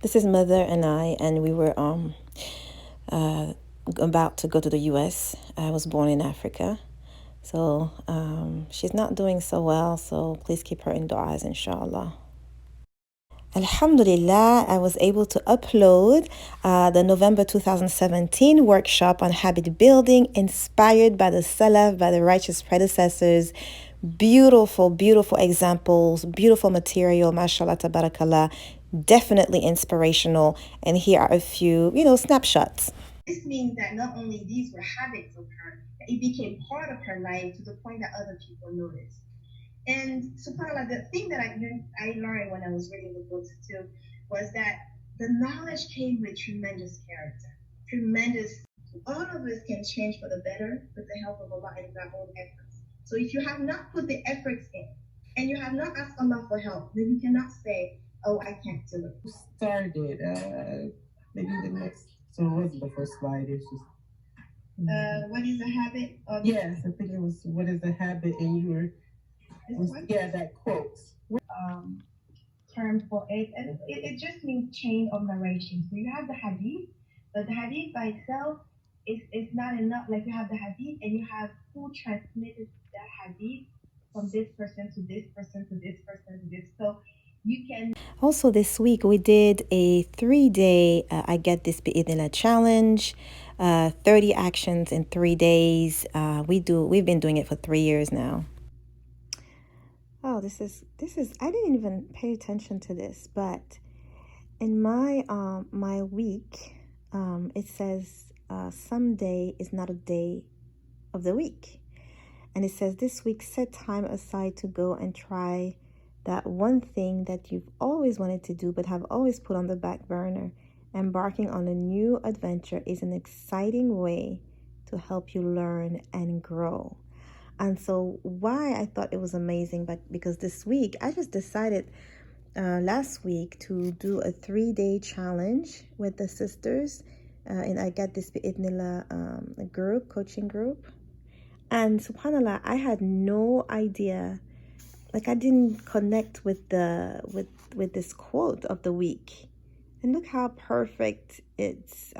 This is Mother and I, and we were uh, about to go to the U.S. I was born in Africa, so she's not doing so well. So please keep her in du'as, inshallah. Alhamdulillah, I was able to upload the November 2017 workshop on habit building inspired by the Salaf, by the righteous predecessors. Beautiful, beautiful examples, beautiful material, mashallah, tabarakallah, definitely inspirational. And here are a few, snapshots. This means that not only these were habits of her, it became part of her life to the point that other people noticed. And subhanAllah, the thing that I learned when I was reading the books too was that the knowledge came with tremendous character, tremendous. All of us can change for the better with the help of Allah and our own efforts. So if you have not put the efforts in and you have not asked Allah for help, then you cannot say, oh, I can't do it. Started, maybe the next, so it wasn't the first slide, it's just. What is a habit? Yes, I think it was, what is a habit? And you were, yeah, that quote. Term for it, and it just means chain of narration. So you have the hadith, but the hadith by itself is not enough. Like you have the hadith and you have who transmitted that hadith from this person to this person to this person to this. So you can also this week we did a 3-day I get this bi'idhnillah challenge, 30 actions in 3 days. We've been doing it for 3 years now. Oh, this is I didn't even pay attention to this, but in my my week, it says someday is not a day of the week. And it says this week set time aside to go and try that one thing that you've always wanted to do but have always put on the back burner. Embarking on a new adventure is an exciting way to help you learn and grow. And so why I thought it was amazing, but because this week I just decided last week to do a 3-day challenge with the sisters, and I got this bi'idhnillah group, coaching group. And subhanallah, I had no idea, like I didn't connect with with this quote of the week. And look how perfect it's,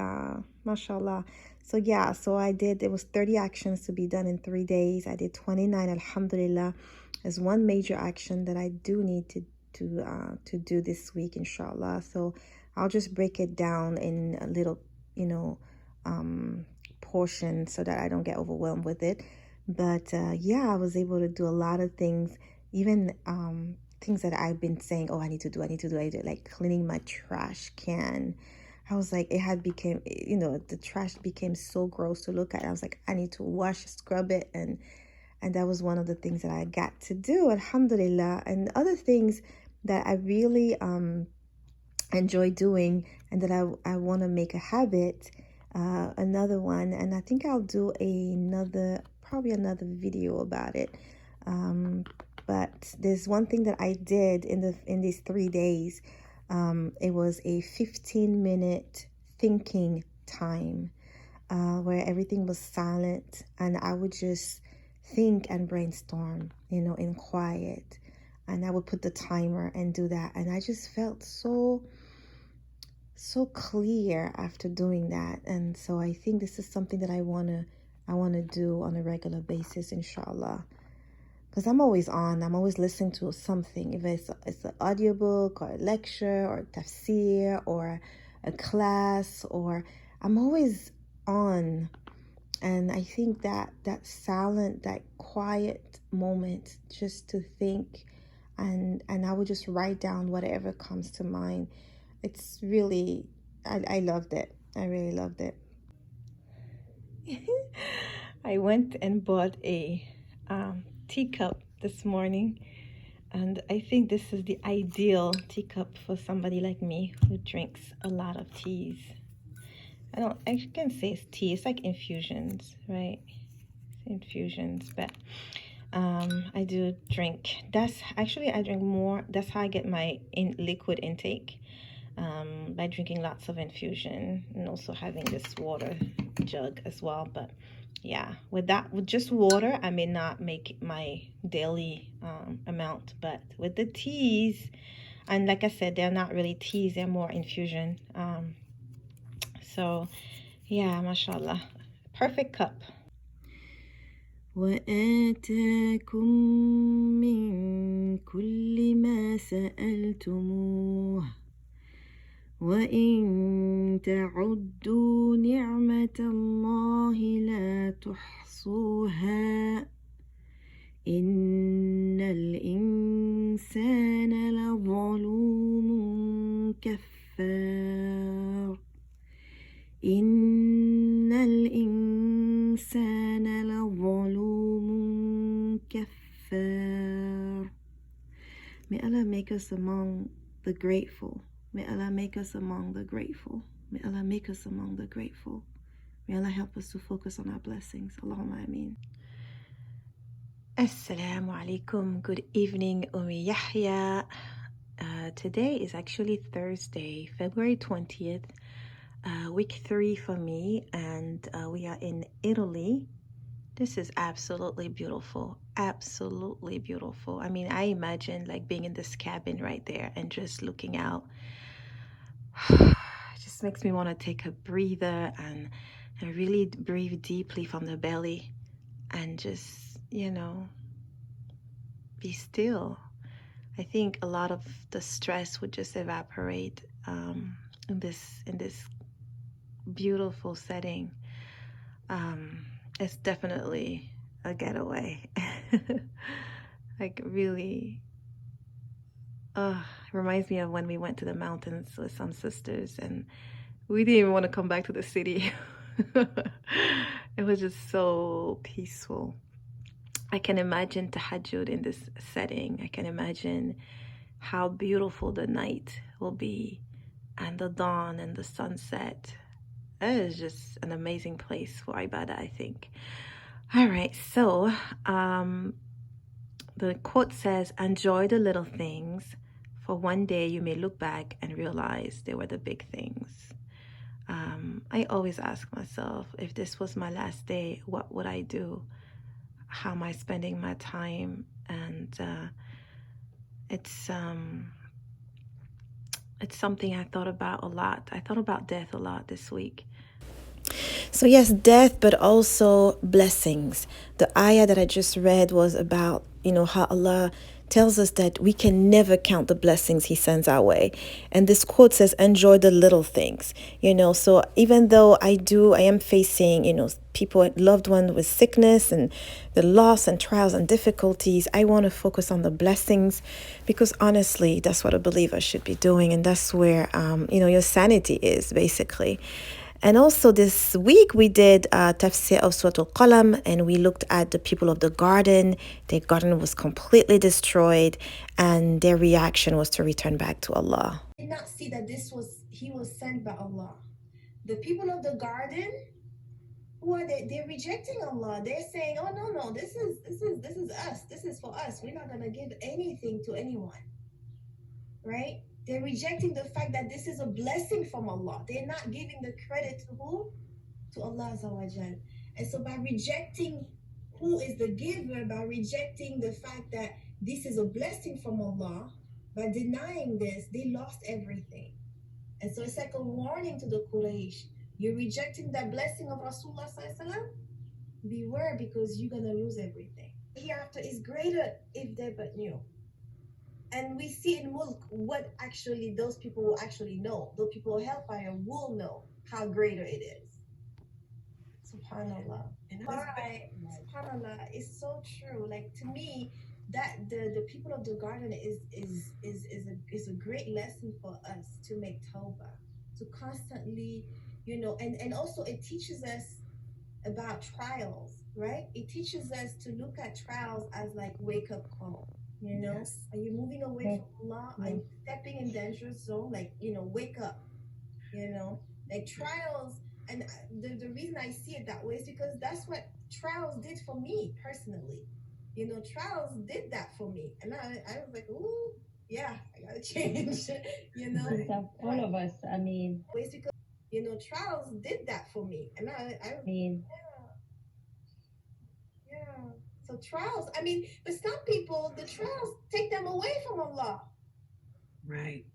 mashallah. So yeah, so I did, it was 30 actions to be done in 3 days. I did 29, alhamdulillah. There's one major action that I do need to do this week, inshallah. So I'll just break it down in a little, portion so that I don't get overwhelmed with it. But yeah, I was able to do a lot of things, even things that I've been saying, oh, I need to do, like cleaning my trash can. I was like, it had became, the trash became so gross to look at. I was like, I need to wash, scrub it. And that was one of the things that I got to do, alhamdulillah. And other things that I really enjoy doing and that I want to make a habit, another one. And I think I'll do probably another video about it. But there's one thing that I did in these 3 days. It was a 15-minute thinking time where everything was silent and I would just think and brainstorm, in quiet. And I would put the timer and do that. And I just felt so clear after doing that. And so I think this is something that I want to do on a regular basis, inshallah. Because I'm always listening to something. If it's an audiobook or a lecture or a tafsir or a class, or I'm always on. And I think that silent, that quiet moment just to think, and I would just write down whatever comes to mind. It's really, I loved it. I really loved it. I went and bought a teacup this morning, and I think this is the ideal teacup for somebody like me who drinks a lot of teas. I can say it's tea, it's like infusions, right? It's infusions, but I do drink, I drink more. That's how I get my liquid intake, by drinking lots of infusion and also having this water jug as well. But yeah, with just water, I may not make my daily amount, but with the teas, And like I said, they're not really teas, they're more infusion. So yeah, mashallah, perfect cup. وآتاكم من كل ما سألتموه وإن تعدوا نعمة الله لا تحصوها إن الإنسان لظلوم كفار إن الإنسان لظلوم كفار. May Allah make us among the grateful. May Allah make us among the grateful. May Allah make us among the grateful. May Allah help us to focus on our blessings. Allahumma ameen. Assalamu alaikum. Good evening, Yahya. Today is actually Thursday, February 20th, week 3 for me, and we are in Italy. This is absolutely beautiful. Absolutely beautiful. I mean, I imagine like being in this cabin right there and just looking out. It just makes me want to take a breather and really breathe deeply from the belly and just, be still. I think a lot of the stress would just evaporate in this beautiful setting. It's definitely a getaway. Like really, it reminds me of when we went to the mountains with some sisters and we didn't even want to come back to the city. It was just so peaceful. I can imagine tahajjud in this setting. I can imagine how beautiful the night will be and the dawn and the sunset. It is just an amazing place for ibadah, I think. All right, so the quote says, enjoy the little things, for one day you may look back and realize they were the big things. I always ask myself, if this was my last day, what would I do? How am I spending my time? And it's something I thought about a lot. I thought about death a lot this week. So yes, death, but also blessings. The ayah that I just read was about, how Allah tells us that we can never count the blessings he sends our way. And this quote says, enjoy the little things, So even though I am facing, people, loved ones with sickness and the loss and trials and difficulties, I want to focus on the blessings because honestly, that's what a believer should be doing. And that's where, your sanity is basically. And also this week we did tafsir of Surah Al-Qalam and we looked at the people of the garden. Their garden was completely destroyed and their reaction was to return back to Allah. Did not see that he was sent by Allah. The people of the garden, who are they? They're rejecting Allah. They're saying, oh no, this is us. This is for us. We're not gonna give anything to anyone. Right? They're rejecting the fact that this is a blessing from Allah. They're not giving the credit to who? To Allah Azza Wajal. And so by rejecting who is the giver, by rejecting the fact that this is a blessing from Allah, by denying this, they lost everything. And so it's like a warning to the Quraysh. You're rejecting that blessing of Rasulullah Sallallahu Alaihi Wasallam? Beware, because you're going to lose everything. Hereafter is greater if they but knew. And we see in Mulk what actually those people will actually know. The people of Hellfire will know how greater it is. Subhanallah. Subhanallah, it's so true. Like to me, that the people of the garden is a great lesson for us to make tawbah, to constantly, and also it teaches us about trials, right? It teaches us to look at trials as like wake up call. Yes. Are you moving away from Allah? Are you stepping in dangerous zone? Like, wake up. Like trials. And the reason I see it that way is because that's what trials did for me personally. Trials did that for me. And I was like, ooh, yeah, I gotta change. All of us, I mean. It's because, trials did that for me. And I mean. Yeah. So trials, but some people, the trials take them away from Allah. Right.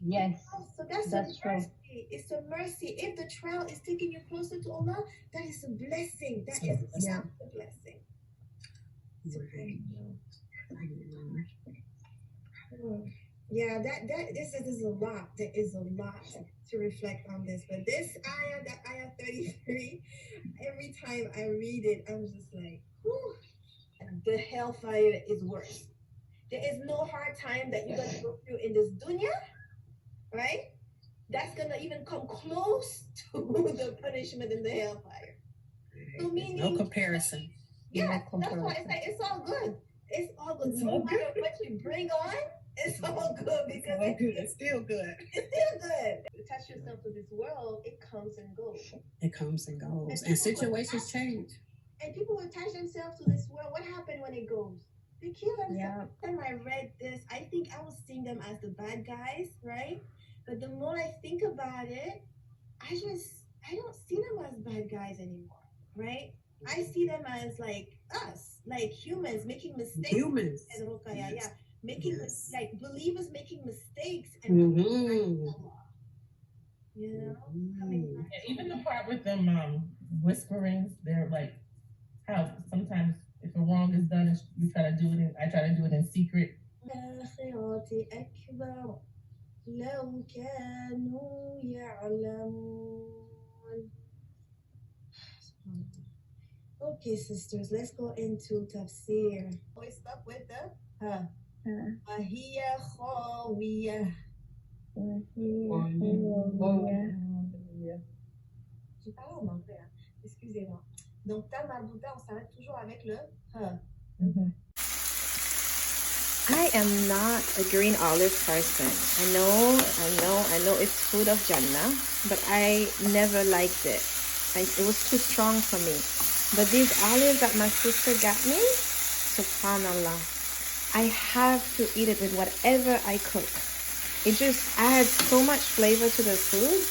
Yes. So that's That's a true. mercy. It's a mercy. If the trial is taking you closer to Allah, that is a blessing. That is Yeah. a blessing. Yeah, that this is a lot. There is a lot to reflect on this. But this ayah, that ayah 33, every time I read it, I'm just like, whew, the hellfire is worse. There is no hard time that you're gonna go through in this dunya, right? That's gonna even come close to the punishment in the hellfire. So meaning No comparison. yeah, that's why it's like it's all good. It's all good. No matter what you bring on, it's all good because It's still good. it's still good. Attach yourself to this world, it comes and goes. It comes and goes. And situations change. And people attach themselves to this world. What happened when it goes? They kill themselves. Yeah. When I read this, I think I was seeing them as the bad guys, right? But the more I think about it, I don't see them as bad guys anymore, right? I see them as like us, like humans making mistakes. Humans. Yeah. Making like believers making mistakes and you know, coming back. Even the part with them whisperings, they're like how sometimes if a wrong is done, you try to do it. I try to do it in secret. لو كانوا يعلمون. Okay, sisters, let's go into tafsir. We stop with the وهي خاوية. J'ai parlé en anglais, hein. Excusez-moi. Donc, ta marbuta, on s'arrête toujours avec le I am not a green olive person. I know it's food of Jannah, but I never liked it. It was too strong for me. But these olives that my sister got me, subhanallah, I have to eat it with whatever I cook. It just adds so much flavor to the food.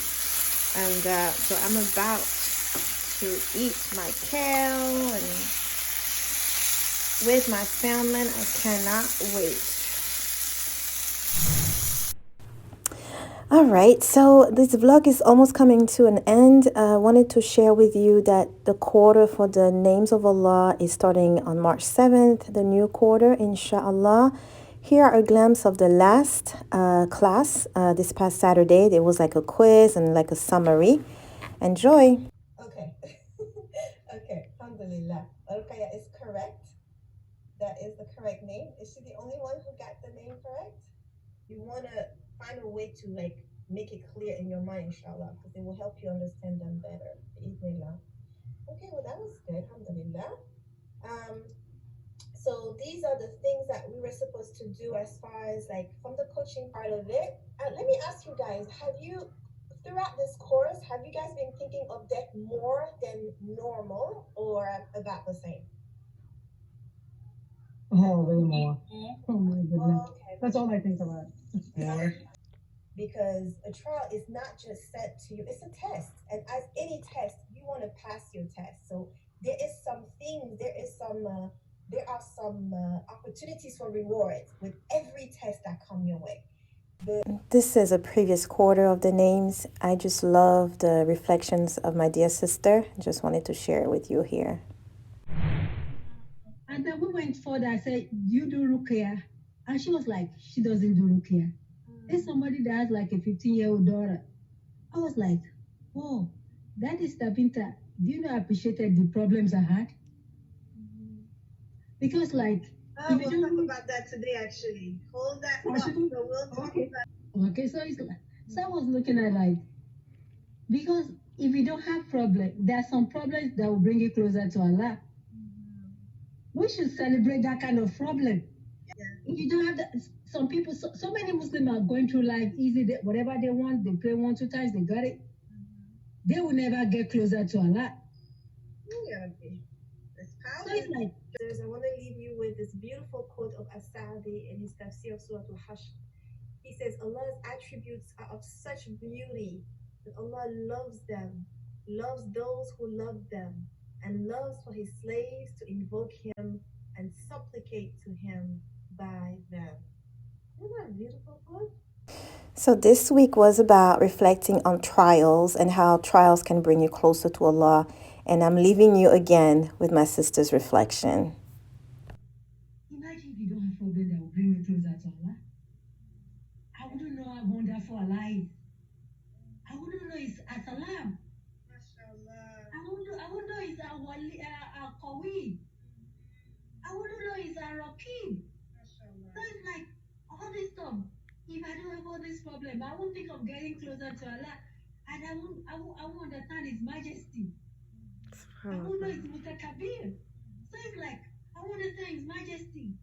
And so I'm about to eat my kale and with my salmon. I cannot wait. All right, so this vlog is almost coming to an end. I wanted to share with you that the quarter for the names of Allah is starting on March 7th, the new quarter, inshallah. Here are a glimpse of the last class this past Saturday. There was like a quiz and like a summary. Enjoy. Okay. Okay, Alhamdulillah. Al-Qaya is correct. That is the correct name. Is she the only one who got the name correct? You want to find a way to like make it clear in your mind, inshallah, because it will help you understand them better. Okay, well that was good, alhamdulillah. So these are the things that we were supposed to do as far as like from the coaching part of it. Let me ask you guys, throughout this course, have you guys been thinking of death more than normal or about the same? Oh, way more. Oh my goodness. Okay. That's all I think about. More. Because a trial is not just set to you, it's a test. And as any test, you want to pass your test. So there are some opportunities for rewards with every test that come your way. This is a previous quarter of the names. I just love the reflections of my dear sister. Just wanted to share it with you here. And then we went further. I said, you do ruqyah. And she was like, she doesn't do ruqyah. There's somebody that has like a 15-year-old daughter. I was like, oh, that is Tabinta. Do you know I appreciated the problems I had? Because like, we'll talk about that today actually. Hold that thought. So we'll talk about. Okay, so it's like, so I was looking at like, because if you don't have problem, there are some problems that will bring you closer to Allah. We should celebrate that kind of problem. Yeah. If you don't have that, some people, so many Muslims are going through life easy. Whatever they want, they pray 1, 2 times, they got it. They will never get closer to Allah. Yeah, okay. That's powerful. So it's like, I want to leave you with this beautiful quote of As-Sa'di in his tafsir of Surah Al-Hashr. He says, Allah's attributes are of such beauty that Allah loves them, loves those who love them, and loves for his slaves to invoke him and supplicate to him by them. Isn't that a beautiful quote? So this week was about reflecting on trials and how trials can bring you closer to Allah. And I'm leaving you again with my sister's reflection. Imagine if you don't have problem that will bring me closer to Allah. I wouldn't know how wonderful Allah is. I wouldn't know it's As-Salam. I wouldn't know it's our Qawi. I wouldn't know it's our Rakib. So it's like all this stuff. If I don't have all this problem, I won't think of getting closer to Allah. And I won't understand His majesty. I won't know His Mutakabir. So it's like, I want to understand His majesty.